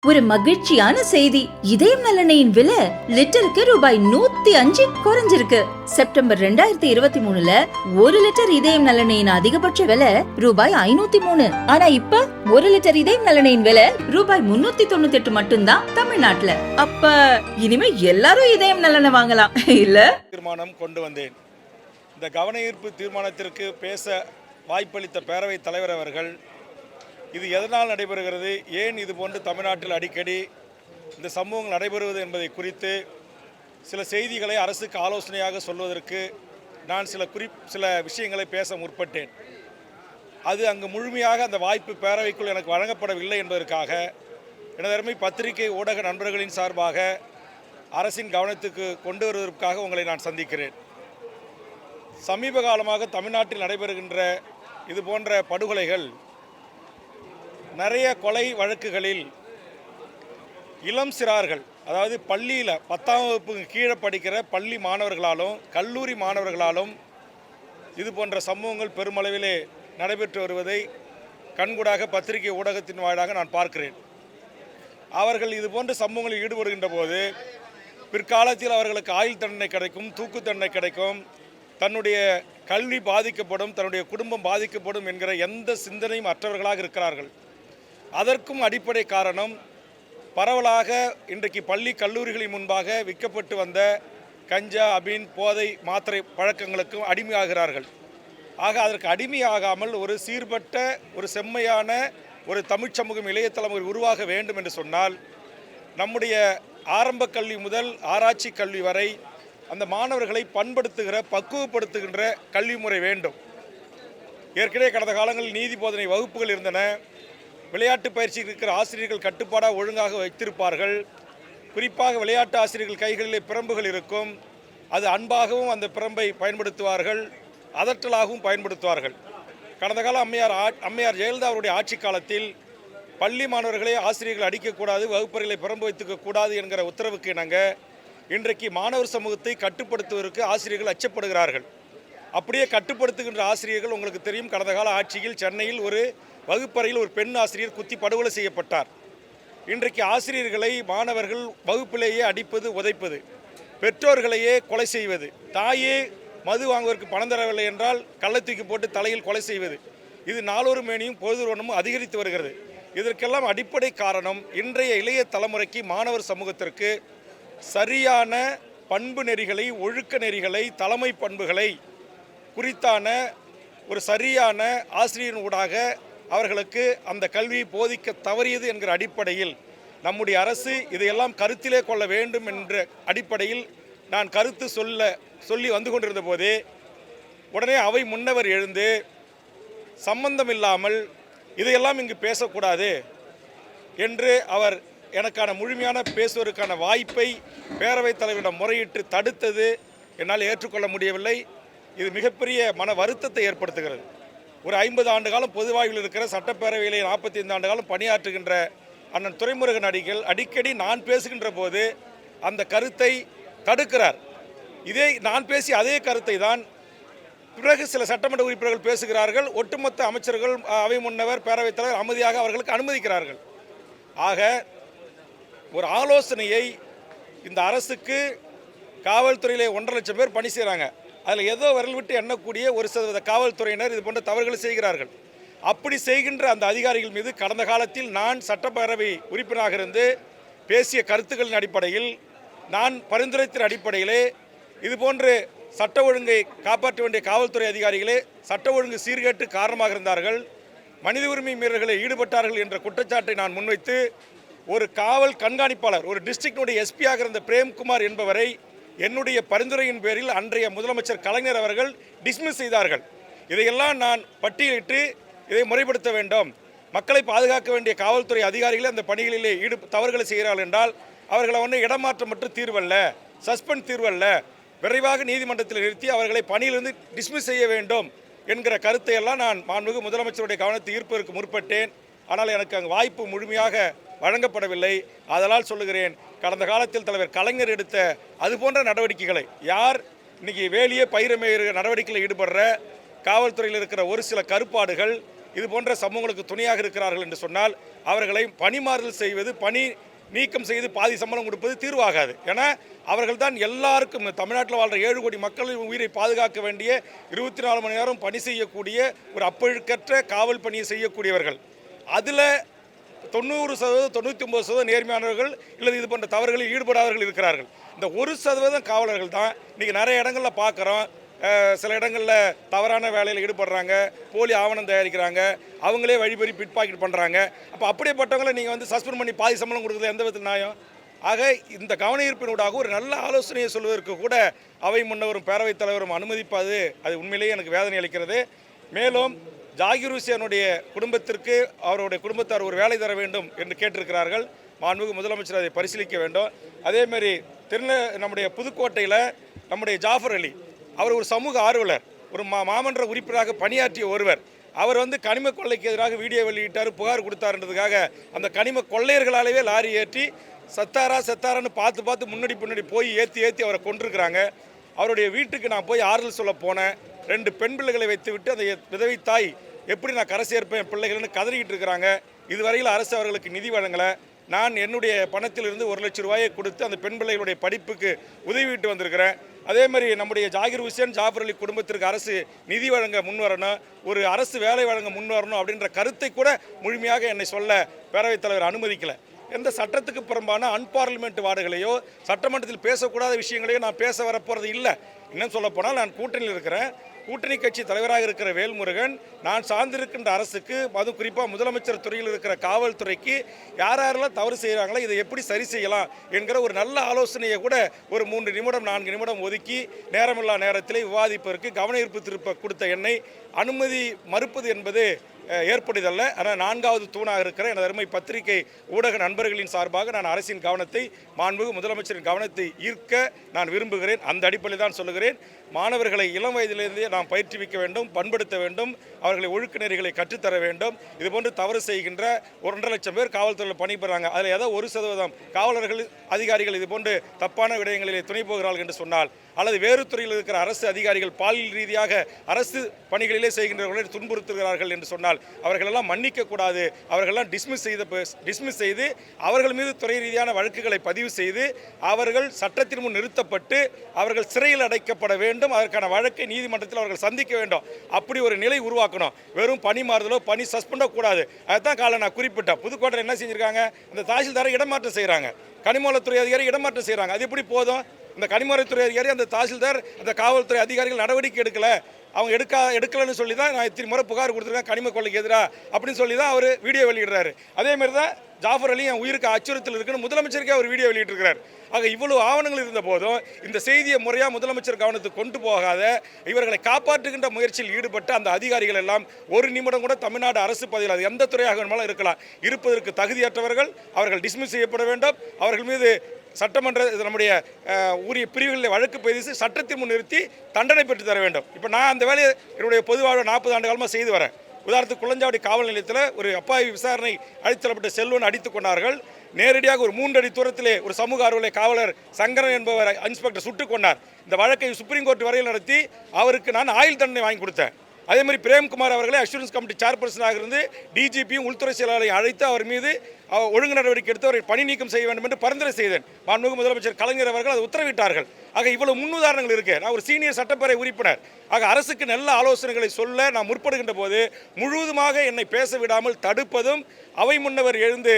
ஒரு மகிழ்ச்சியான செய்தி. இதயம் நலனையின் விலை லிட்டருக்கு ரூபாய் 105 குறைஞ்சிருக்கு. செப்டம்பர் 2023ல 1 லிட்டர் இதயம் நலனையின் அதிகபட்ச விலை ரூபாய் 503. ஆனா இப்ப 1 லிட்டர் இதயம் நலனையின் விலை ரூபாய் 398 மட்டும்தான் தமிழ்நாட்டுல. அப்ப இனிமே எல்லாரும் இதயம் நலனை வாங்கலாம் இல்ல? தீர்மானம் கொண்டு வந்தேன். இந்த கவன ஈர்ப்பு தீர்மானத்திற்கு பேச வாய்ப்பளித்த பேரவைத் தலைவர் அவர்கள், இது எதனால் நடைபெறுகிறது, ஏன் இது போன்று தமிழ்நாட்டில் அடிக்கடி இந்த சம்பவங்கள் நடைபெறுவது என்பதை குறித்து சில செய்திகளை அரசுக்கு ஆலோசனையாக சொல்வதற்கு நான் சில விஷயங்களை பேச முற்பட்டேன். அது அங்கு முழுமையாக அந்த வாய்ப்பு பேரவைக்குள் எனக்கு வழங்கப்படவில்லை என்பதற்காக எனதருமை பத்திரிகை ஊடக நண்பர்களின் சார்பாக அரசின் கவனத்துக்கு கொண்டு வருவதற்காக உங்களை நான் சந்திக்கிறேன். சமீப காலமாக தமிழ்நாட்டில் நடைபெறுகின்ற இது போன்ற படுகொலைகள், நிறைய கொலை வழக்குகளில் இளம் சிறார்கள், அதாவது பள்ளியில் 10ஆம் வகுப்புக்கு கீழே படிக்கிற பள்ளி மாணவர்களாலும் கல்லூரி மாணவர்களாலும் இது போன்ற சம்பவங்கள் பெருமளவிலே நடைபெற்று வருவதை கண்கூடாக பத்திரிகை ஊடகத்தின் வாயிலாக நான் பார்க்கிறேன். அவர்கள் இது போன்ற சம்பவங்களில் ஈடுபடுகின்ற போது பிற்காலத்தில் அவர்களுக்கு ஆயுள் தண்டனை கிடைக்கும், தூக்கு தண்டனை கிடைக்கும், தன்னுடைய கல்வி பாதிக்கப்படும், தன்னுடைய குடும்பம் பாதிக்கப்படும் என்கிற எந்த சிந்தனையும் அற்றவர்களாக இருக்கிறார்கள். அதற்கும் அடிப்படை காரணம், பரவலாக இன்றைக்கு பள்ளி கல்லூரிகளின் முன்பாக விற்கப்பட்டு வந்த கஞ்சா, அபீன், போதை மாத்திரை பழக்கங்களுக்கும் அடிமையாகிறார்கள். ஆக அதற்கு அடிமையாகாமல் ஒரு சீர்பட்ட, ஒரு செம்மையான ஒரு தமிழ் சமூகம் இளைய தலைமுறை உருவாக வேண்டும் என்று சொன்னால், நம்முடைய ஆரம்ப கல்வி முதல் ஆராய்ச்சி கல்வி வரை அந்த மாணவர்களை பண்படுத்துகிற, பக்குவப்படுத்துகின்ற கல்வி முறை வேண்டும். ஏற்கனவே கடந்த காலங்களில் நீதி போதனை வகுப்புகள் இருந்தன. விளையாட்டு பயிற்சி இருக்கிற ஆசிரியர்கள் கட்டுப்பாடாக ஒழுங்காக வைத்திருப்பார்கள். குறிப்பாக விளையாட்டு ஆசிரியர்கள் கைகளிலே பிரம்புகள் இருக்கும். அது அன்பாகவும் அந்த பிரம்பை பயன்படுத்துவார்கள், அதற்றலாகவும் பயன்படுத்துவார்கள். கடந்த கால அம்மையார் ஜெயலலிதா அவருடைய ஆட்சி காலத்தில் பள்ளி மாணவர்களே ஆசிரியர்கள் அடிக்கக்கூடாது, வகுப்பறைகளை பிரம்பு வைத்துக்கக்கூடாது என்கிற உத்தரவுக்கு இணங்க இன்றைக்கு மாணவர் சமூகத்தை கட்டுப்படுத்துவதற்கு ஆசிரியர்கள் அச்சப்படுகிறார்கள். அப்படியே கட்டுப்படுத்துகின்ற ஆசிரியர்கள், உங்களுக்கு தெரியும், கடந்த கால ஆட்சியில் சென்னையில் ஒரு வகுப்பறையில் ஒரு பெண் ஆசிரியர் குத்தி படுகொலை செய்யப்பட்டார். இன்றைக்கு ஆசிரியர்களை மாணவர்கள் வகுப்பிலேயே அடிப்பது, உதைப்பது, பெற்றோர்களையே கொலை செய்வது, தாயே மது வாங்குவதற்கு பணம் தரவில்லை என்றால் கள்ளை தூக்கி போட்டு தலையில் கொலை செய்வது, இது நாளொரு மேனியும் பொழுதுவனமும் அதிகரித்து வருகிறது. இதற்கெல்லாம் அடிப்படை காரணம், இன்றைய இளைய தலைமுறைக்கு, மாணவர் சமூகத்திற்கு சரியான பண்பு நெறிகளை, ஒழுக்க நெறிகளை, தலைமை பண்புகளை குறித்தான ஒரு சரியான ஆசிரியரின் ஊடாக அவர்களுக்கு அந்த கல்வியை போதிக்க தவறியது என்கிற அடிப்படையில் நம்முடைய அரசு இதையெல்லாம் கருத்திலே கொள்ள வேண்டும் என்ற அடிப்படையில் நான் கருத்து சொல்லி வந்து கொண்டிருந்த போதே உடனே அவை முன்னவர் எழுந்து, சம்பந்தம் இல்லாமல் இதையெல்லாம் இங்கு பேசக்கூடாது என்று அவர் எனக்கான முழுமையான பேசுவதற்கான வாய்ப்பை பேரவைத் தலைவரிடம் முறையிட்டு தடுத்தது என்னால் ஏற்றுக்கொள்ள முடியவில்லை. இது மிகப்பெரிய மன வருத்தத்தை ஏற்படுத்துகிறது. ஒரு 50 ஆண்டு காலம் பொதுவாழ்வில் இருக்கிற, சட்டப்பேரவையிலே 45 ஆண்டு காலம் பணியாற்றுகின்ற அண்ணன் துரைமுருகன் அடிக்கடி நான் பேசுகின்ற போது அந்த கருத்தை தடுக்கிறார். நான் பேசிய அதே கருத்தை தான் பிறகு சில சட்டமன்ற உறுப்பினர்கள் பேசுகிறார்கள். ஒட்டுமொத்த அமைச்சர்கள், அவை முன்னவர், பேரவைத் தலைவர் அமைதியாக அவர்களுக்கு அனுமதிக்கிறார்கள். ஆக ஒரு ஆலோசனையை இந்த அரசுக்கு காவல்துறையிலே 1.5 லட்சம் பேர் பணி செய்கிறாங்க. அதில் ஏதோ விரல் விட்டு எண்ணக்கூடிய ஒரு சதவீத காவல்துறையினர் இது போன்ற தவறுகளை செய்கிறார்கள். அப்படி செய்கின்ற அந்த அதிகாரிகள் மீது கடந்த காலத்தில் நான் சட்டப்பேரவை உறுப்பினராக இருந்து பேசிய கருத்துக்களின் அடிப்படையில், நான் பரிந்துரைத்தின் அடிப்படையிலே இதுபோன்று சட்ட ஒழுங்கை காப்பாற்ற வேண்டிய காவல்துறை அதிகாரிகளே சட்ட ஒழுங்கு சீர்கேட்டு காரணமாக இருந்தார்கள், மனித உரிமை மீறல்களில் ஈடுபட்டார்கள் என்ற குற்றச்சாட்டை நான் முன்வைத்து ஒரு காவல் கண்காணிப்பாளர், ஒரு டிஸ்ட்ரிக்டினுடைய எஸ்பியாக இருந்த பிரேம்குமார் என்பவரை என்னுடைய பரிந்துரையின் பேரில் அன்றைய முதலமைச்சர் கலைஞர் அவர்கள் டிஸ்மிஸ் செய்தார்கள். இதையெல்லாம் நான் பட்டியலிட்டு இதை முறைப்படுத்த வேண்டும். மக்களை பாதுகாக்க வேண்டிய காவல்துறை அதிகாரிகளே அந்த பணிகளிலே தவறுகளை செய்கிறார்கள் என்றால் அவர்களை இடமாற்றம் மற்றும் தீர்வல்ல, சஸ்பெண்ட் தீர்வல்ல, விரைவாக நீதிமன்றத்தில் நிறுத்தி அவர்களை பணியிலிருந்து டிஸ்மிஸ் செய்ய வேண்டும் என்கிற கருத்தை எல்லாம் நான் மாண்புமிகு முதலமைச்சருடைய கவனத்தை ஈர்ப்பதற்கு முற்பட்டேன். ஆனால் எனக்கு அங்கு வாய்ப்பு முழுமையாக வழங்கப்படவில்லை. அதனால் சொல்லுகிறேன், கடந்த காலத்தில் தலைவர் கலைஞர் எடுத்த அதுபோன்ற நடவடிக்கைகளை, யார் இன்னைக்கு வேலியே பயிரமேறு நடவடிக்கையில் ஈடுபடுற காவல்துறையில் இருக்கிற ஒரு சில கருப்பாடுகள் இது போன்ற சமூகங்களுக்கு துணையாக இருக்கிறார்கள் என்று சொன்னால் அவர்களை பணிமாறுதல் செய்வது, பணி நீக்கம் செய்து பாதி சம்பளம் கொடுப்பது தீர்வாகாது. ஏன்னா அவர்கள் தான் எல்லாருக்கும் தமிழ்நாட்டில் வாழ்கிற 7 கோடி மக்களின் உயிரை பாதுகாக்க வேண்டிய 24 மணி நேரம் பணி செய்யக்கூடிய ஒரு அப்பழுக்கற்ற காவல் பணியை செய்யக்கூடியவர்கள். அதில் 90% 99% நேர்மையானவர்கள் இல்லை இது போன்ற தவறுகளில் ஈடுபடாதவர்கள் இருக்கிறார்கள். இந்த 1% காவலர்கள் தான் இன்றைக்கி நிறைய இடங்களில் பார்க்குறோம். சில இடங்களில் தவறான வேலையில் ஈடுபடுறாங்க, போலி ஆவணம் தயாரிக்கிறாங்க, அவங்களே வழிபறி பிட் பாக்கெட் பண்ணுறாங்க. அப்போ அப்படிப்பட்டவங்களை நீங்கள் வந்து சஸ்பெண்ட் பண்ணி பாதி சம்பளம் கொடுக்குறது எந்த விதத்தில் நியாயம்? ஆக இந்த கவன ஈர்ப்பினூடாக ஒரு நல்ல ஆலோசனையை சொல்வதற்கு கூட அவை முன்னவரும் பேரவைத் தலைவரும் அனுமதிப்பது அது உண்மையிலேயே எனக்கு வேதனை அளிக்கிறது. மேலும் ஜாகிர் ஹுசேனுடைய குடும்பத்திற்கு அவருடைய குடும்பத்தார் ஒரு வேலை தர வேண்டும் என்று கேட்டிருக்கிறார்கள். மாண்புமிகு முதலமைச்சர் அதை பரிசீலிக்க வேண்டும். அதேமாரி நம்முடைய புதுக்கோட்டையில் நம்முடைய ஜாஃபர் அலி அவர் ஒரு சமூக ஆர்வலர், ஒரு மாமன்ற உறுப்பினராக பணியாற்றிய ஒருவர். அவர் வந்து கனிம கொள்ளைக்கு எதிராக வீடியோ வெளியிட்டார், புகார் கொடுத்தாருன்றதுக்காக அந்த கனிம கொள்ளையர்களாலேயே லாரி ஏற்றி செத்தாரான்னு பார்த்து முன்னாடி போய் ஏற்றி அவரை கொண்டிருக்கிறாங்க. அவருடைய வீட்டுக்கு நான் போய் ஆறுதல் சொல்ல போனேன். 2 பெண் பிள்ளைகளை வைத்து விட்டு அந்த விதவை தாய் எப்படி நான் கரை சேர்ப்பேன் பிள்ளைகள்னு கதறிக்கிட்டு இருக்கிறாங்க. இதுவரையில் அரசு அவர்களுக்கு நிதி வழங்கலை. நான் என்னுடைய பணத்திலிருந்து 1 லட்சம் ரூபாயை கொடுத்து அந்த பெண் பிள்ளைகளுடைய படிப்புக்கு உதவிட்டு வந்திருக்கிறேன். அதே மாதிரி நம்முடைய ஜாகிர் ஹுசேன், ஜாஃபர் அலி குடும்பத்திற்கு அரசு நிதி வழங்க முன்வரணும், ஒரு அரசு வேலை வழங்க முன்வரணும் அப்படின்ற கருத்தை கூட முழுமையாக என்னை சொல்ல பேரவைத் தலைவர் அனுமதிக்கலை. எந்த சட்டத்துக்கு புறம்பான அன்பார்லிமெண்ட் வார்டுகளையோ சட்டமன்றத்தில் பேசக்கூடாத விஷயங்களையோ நான் பேச வரப்போகிறது இல்லை. இன்னும் சொல்லப்போனால் நான் கூட்டணியில் இருக்கிறேன். கூட்டணி கட்சி தலைவராக இருக்கிற வேல்முருகன் நான் சார்ந்திருக்கின்ற அரசுக்கு, அது குறிப்பாக முதலமைச்சர் துறையில் இருக்கிற காவல்துறைக்கு யாரெல்லாம் தவறு செய்கிறாங்களோ இதை எப்படி சரி செய்யலாம் என்கிற ஒரு நல்ல ஆலோசனையை கூட ஒரு 3 நிமிடம் 4 நிமிடம் ஒதுக்கி நேரமில்லா நேரத்தில் விவாதிப்பதற்கு கவன ஈர்ப்பு திருப்ப கொடுத்த என்னை அனுமதி மறுப்பது என்பது ஏற்படுதல்ல. ஆனால் 4வது தூணாக இருக்கிற எனது அருமை பத்திரிகை ஊடக நண்பர்களின் சார்பாக நான் அரசின் கவனத்தை, மாண்புமிகு முதலமைச்சரின் கவனத்தை ஈர்க்க நான் விரும்புகிறேன். அந்த அடிப்படையில் தான் சொல்லுகிறேன். மாணவர்களை இளம் வயதிலிருந்தே நாம் பயிற்றுவிக்க வேண்டும், பண்படுத்த வேண்டும், அவர்களை ஒழுக்க நெறிகளை கற்றுத்தர வேண்டும். இதுபோன்று தவறு செய்கின்ற 1.5 லட்சம் பேர் காவல்துறையில் பணிபுரிகிறாங்க. அதில் ஏதோ 1% காவலர்கள் அதிகாரிகள் இதுபோன்று தப்பான விடயங்களிலே துணை போகிறார்கள் என்று சொன்னால், அல்லது வேறு துறையில் இருக்கிற அரசு அதிகாரிகள் பாலியல் ரீதியாக அரசு பணிகளிலே செய்கின்றவர்களை துன்புறுத்துகிறார்கள் என்று சொன்னால் அவர்களெல்லாம் மன்னிக்கக்கூடாது. அவர்களெல்லாம் டிஸ்மிஸ் செய்து அவர்கள் மீது துறை ரீதியான வழக்குகளை பதிவு செய்து அவர்கள் சட்டத்தின் முன் நிறுத்தப்பட்டு அவர்கள் சிறையில் அடைக்கப்பட வேண்டும். அதற்கான வழக்கை நீதிமன்றத்தில் அவர்கள் சந்திக்க வேண்டும். அப்படி ஒரு நிலை உருவாக்கணும். வெறும் பணி மாறுதலோ பணி சஸ்பெண்டோ கூடாது. அதுதான் காலை நான் குறிப்பிட்டேன். புதுக்கோட்டையில் என்ன செஞ்சுருக்காங்க, அந்த தாசில்தாரை இடமாற்றம் செய்கிறாங்க, கனிமவளத்துறை அதிகாரி இடமாற்றம் செய்கிறாங்க. அது எப்படி போதும்? இந்த கனிமவளத்துறை அதிகாரி, அந்த தாசில்தார், அந்த காவல்துறை அதிகாரிகள் நடவடிக்கை எடுக்கலை, அவங்க எடுக்கலைன்னு சொல்லி தான் நான் இத்தனை முறை புகார் கொடுத்துருக்கேன் கனிம கொள்ளைக்கு எதிராக அப்படின்னு சொல்லி தான் அவர் வீடியோ வெளியிடுறாரு. அதேமாதிரி தான் ஜாஃபர் அலி என் உயிருக்கு அச்சுறுத்தல் இருக்குன்னு முதலமைச்சருக்கே அவர் வீடியோ வெளியிட்டிருக்கிறார். ஆக இவ்வளவு ஆவணங்கள் இருந்த போதும் இந்த செய்தியை முறையாக முதலமைச்சர் கவனத்துக்கு கொண்டு போகாத இவர்களை காப்பாற்றுகின்ற முயற்சியில் ஈடுபட்ட அந்த அதிகாரிகள் எல்லாம் 1 நிமிடம் கூட தமிழ்நாடு அரசு பதவியில், அது எந்த துறையாக வேணுமாலும் இருக்கலாம், இருப்பதற்கு தகுதியற்றவர்கள். அவர்கள் டிஸ்மிஸ் செய்யப்பட வேண்டும். அவர்கள் மீது சட்டமன்ற நம்முடைய உரிய பிரிவுகளில் வழக்கு பதிவு சட்டத்தின் முன் நிறுத்தி தண்டனை பெற்று தர வேண்டும். இப்போ நான் அந்த வேலையை என்னுடைய பொதுவாக 40 ஆண்டு காலமாக செய்து வரேன். உதாரணத்துக்கு குளஞ்சாவடி காவல் நிலையத்தில் ஒரு அப்பாவி விசாரணை அழைத்தரப்பட்ட செல்வன் அடித்துக் கொண்டார்கள். நேரடியாக ஒரு 3 அடி தூரத்திலே ஒரு சமூக ஆர்வலை காவலர் சங்கரன் என்பவர் இன்ஸ்பெக்டர் சுட்டுக் கொண்டார். இந்த வழக்கை சுப்ரீம் கோர்ட் வரையில் நடத்தி அவருக்கு நான் ஆயுள் தண்டனை வாங்கி கொடுத்தேன். அதே மாதிரி பிரேம்குமார் அவர்களை அஷூரன்ஸ் கமிட்டி சேர்பர்சனாக இருந்து டிஜிபியும் உள்துறை செயலாளரையும் அழைத்து அவர் மீது ஒழுங்கு நடவடிக்கை எடுத்து அவரை பணி நீக்கம் செய்ய வேண்டும் என்று பரிந்துரை செய்தேன். மாண்புமிகு முதலமைச்சர் கலைஞர் அவர்கள் அதை உத்தரவிட்டார்கள். ஆக இவ்வளவு முன்னுதாரணங்கள் இருக்கு. நான் ஒரு சீனியர் சட்டப்பேரவை உறுப்பினர். ஆக அரசுக்கு நல்ல ஆலோசனைகளை சொல்ல நான் முற்படுகின்ற போது முழுவதுமாக என்னை பேச விடாமல் தடுப்பதும், அவை முன்னவர் எழுந்து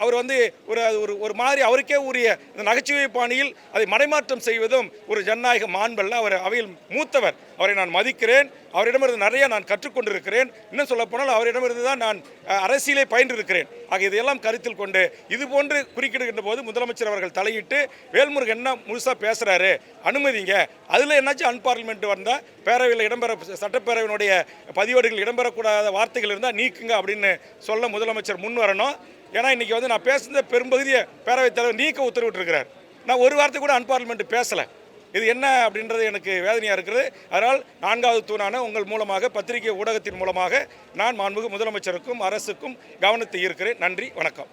அவர் வந்து ஒரு மாதிரி அவருக்கே உரிய இந்த நகைச்சுவை பாணியில் அதை மடைமாற்றம் செய்வதும் ஒரு ஜனநாயக மாண்பல்ல. அவர் அவையில் மூத்தவர், அவரை நான் மதிக்கிறேன். அவரிடமிருந்து நிறைய நான் கற்றுக்கொண்டிருக்கிறேன். இன்னும் சொல்லப்போனால் அவரிடமிருந்து தான் நான் அரசியலை பயின்றிருக்கிறேன். ஆக இதையெல்லாம் கருத்தில் கொண்டு இதுபோன்று குறுக்கிடுகின்ற போது முதலமைச்சர் அவர்கள் தலையிட்டு வேல்முருகன் என்ன முழுசாக பேசுகிறாரு, அனுமதிங்க, அதில் என்னாச்சும் அன்பார்லிமெண்ட் வந்தால் பேரவையில் சட்டப்பேரவையினுடைய பதிவேடுகள் இடம்பெறக்கூடாத வார்த்தைகள் இருந்தால் நீக்குங்க அப்படின்னு சொல்ல முதலமைச்சர் முன் வரணும். ஏன்னா இன்றைக்கி வந்து நான் பேசுகிற பெரும்பகுதியை பேரவைத் தலைவர் நீக்க உத்தரவிட்டிருக்கிறார். நான் ஒரு வார்த்தை கூட அன்பார்லிமெண்ட் பேசலை. இது என்ன அப்படின்றது எனக்கு வேதனையாக இருக்கிறது. அதனால் 4வது தூணான உங்கள் மூலமாக, பத்திரிகை ஊடகத்தின் மூலமாக நான் மாண்புமிகு முதலமைச்சருக்கும் அரசுக்கும் கவனத்தை ஈர்க்கிறேன். நன்றி, வணக்கம்.